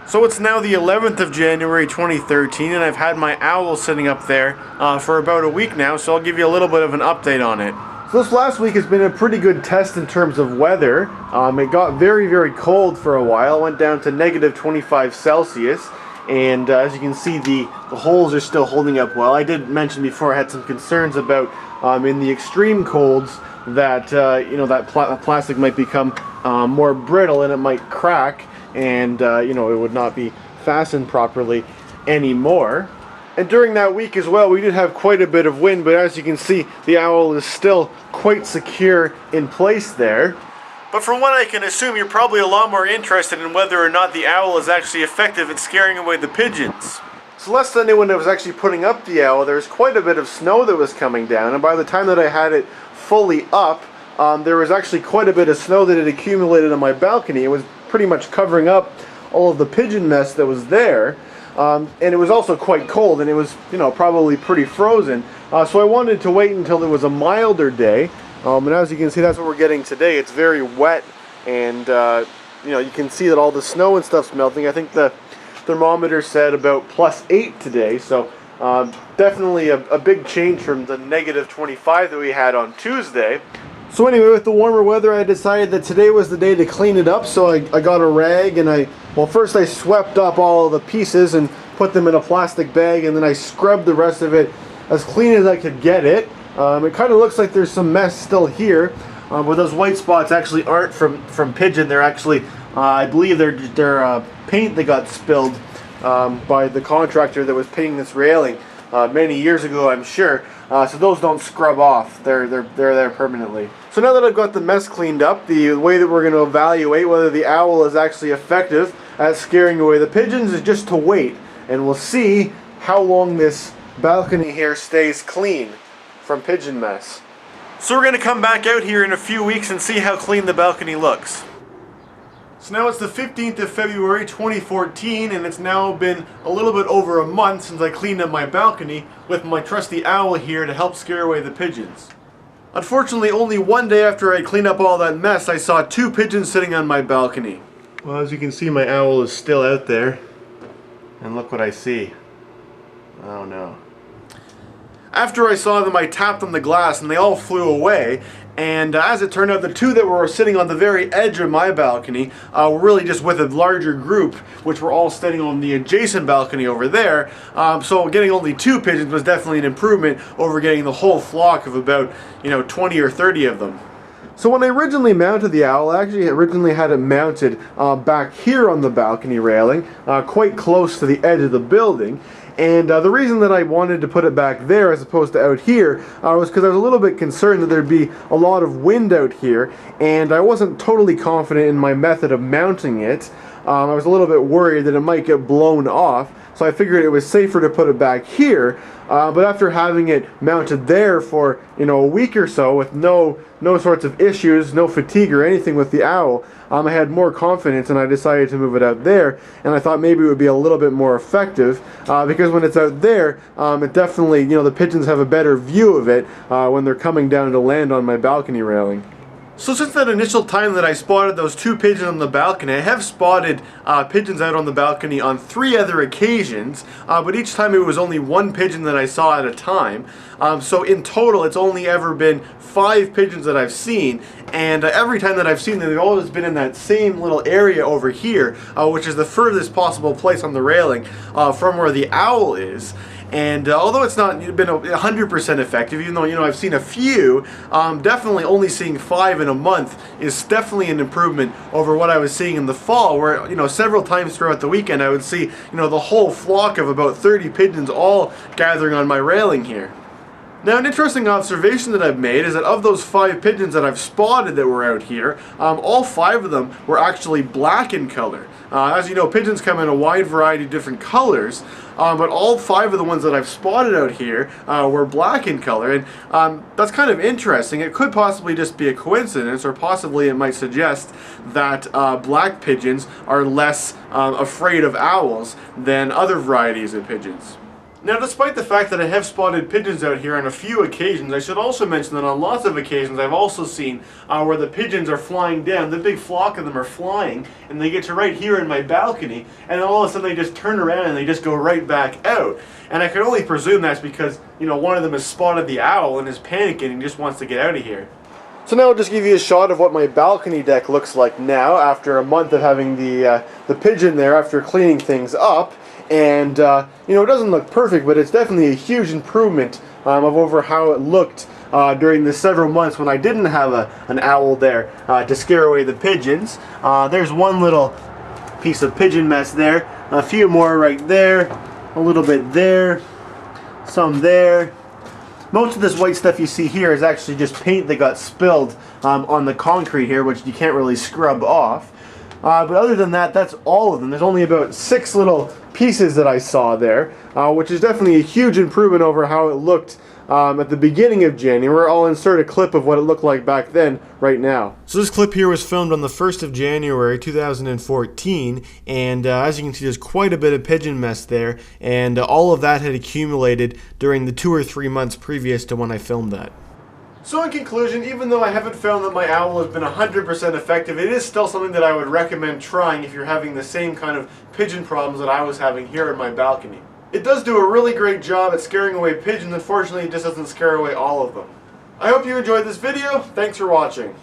So it's now the 11th of January 2013, and I've had my owl sitting up there for about a week now, so I'll give you a little bit of an update on it. So this last week has been a pretty good test in terms of weather. It got very, very cold for a while. It went down to negative 25 Celsius. And as you can see, the holes are still holding up well. I did mention before I had some concerns about in the extreme colds that that plastic might become more brittle and it might crack, and it would not be fastened properly anymore. And during that week as well, we did have quite a bit of wind, but as you can see, the owl is still quite secure in place there. But from what I can assume, you're probably a lot more interested in whether or not the owl is actually effective at scaring away the pigeons. So less than when I was actually putting up the owl, there was quite a bit of snow that was coming down, and by the time that I had it fully up, there was actually quite a bit of snow that had accumulated on my balcony. It was pretty much covering up all of the pigeon mess that was there. And it was also quite cold, and it was, probably pretty frozen. So I wanted to wait until it was a milder day. And as you can see, that's what we're getting today. It's very wet, and you can see that all the snow and stuff's melting. I think the thermometer said about +8 today, so definitely a big change from the negative 25 that we had on Tuesday. So anyway, with the warmer weather, I decided that today was the day to clean it up. So I got a rag, and first I swept up all of the pieces and put them in a plastic bag, and then I scrubbed the rest of it as clean as I could get it. It kind of looks like there's some mess still here, but those white spots actually aren't from Pigeon. They're actually, I believe they're paint that got spilled by the contractor that was painting this railing many years ago, I'm sure. So those don't scrub off. They're there permanently. So now that I've got the mess cleaned up, the way that we're going to evaluate whether the owl is actually effective at scaring away the pigeons is just to wait, and we'll see how long this balcony here stays clean from pigeon mess. So we're going to come back out here in a few weeks and see how clean the balcony looks. So now it's the 15th of February 2014, and it's now been a little bit over a month since I cleaned up my balcony with my trusty owl here to help scare away the pigeons. Unfortunately, only one day after I cleaned up all that mess, I saw 2 pigeons sitting on my balcony. Well, as you can see, my owl is still out there, and look what I see. Oh no. After I saw them, I tapped on the glass and they all flew away, and as it turned out, the 2 that were sitting on the very edge of my balcony were really just with a larger group, which were all sitting on the adjacent balcony over there. So getting only 2 pigeons was definitely an improvement over getting the whole flock of about 20 or 30 of them. So when I originally mounted the owl, I actually originally had it mounted back here on the balcony railing, quite close to the edge of the building. And the reason that I wanted to put it back there as opposed to out here was because I was a little bit concerned that there'd be a lot of wind out here, and I wasn't totally confident in my method of mounting it. I was a little bit worried that it might get blown off, so I figured it was safer to put it back here. But after having it mounted there for a week or so with no sorts of issues, no fatigue or anything with the owl, I had more confidence, and I decided to move it out there. And I thought maybe it would be a little bit more effective because when it's out there, it definitely, the pigeons have a better view of it when they're coming down to land on my balcony railing. So since that initial time that I spotted those 2 pigeons on the balcony, I have spotted pigeons out on the balcony on 3 other occasions, but each time it was only 1 pigeon that I saw at a time. So in total, it's only ever been 5 pigeons that I've seen, and every time that I've seen them, they've always been in that same little area over here, which is the furthest possible place on the railing from where the owl is. And although it's not been 100% effective, even though I've seen a few, definitely only seeing 5 in a month is definitely an improvement over what I was seeing in the fall, where several times throughout the weekend I would see the whole flock of about 30 pigeons all gathering on my railing here. Now, an interesting observation that I've made is that of those 5 pigeons that I've spotted that were out here, all 5 of them were actually black in color. As you know, pigeons come in a wide variety of different colors, but all 5 of the ones that I've spotted out here were black in color, and that's kind of interesting. It could possibly just be a coincidence, or possibly it might suggest that black pigeons are less afraid of owls than other varieties of pigeons. Now, despite the fact that I have spotted pigeons out here on a few occasions, I should also mention that on lots of occasions I've also seen where the pigeons are flying down, the big flock of them are flying, and they get to right here in my balcony, and then all of a sudden they just turn around and they just go right back out. And I can only presume that's because, you know, one of them has spotted the owl and is panicking and just wants to get out of here. So now I'll just give you a shot of what my balcony deck looks like now after a month of having the pigeon there after cleaning things up. And, you know, it doesn't look perfect, but it's definitely a huge improvement of over how it looked during the several months when I didn't have an owl there to scare away the pigeons. There's one little piece of pigeon mess there, a few more right there, a little bit there, some there. Most of this white stuff you see here is actually just paint that got spilled on the concrete here, which you can't really scrub off. But other than that, that's all of them. There's only about 6 little pieces that I saw there, which is definitely a huge improvement over how it looked at the beginning of January. I'll insert a clip of what it looked like back then right now. So this clip here was filmed on the 1st of January 2014, and as you can see, there's quite a bit of pigeon mess there, and all of that had accumulated during the 2 or 3 months previous to when I filmed that. So in conclusion, even though I haven't found that my owl has been 100% effective, it is still something that I would recommend trying if you're having the same kind of pigeon problems that I was having here in my balcony. It does do a really great job at scaring away pigeons. Unfortunately, it just doesn't scare away all of them. I hope you enjoyed this video. Thanks for watching.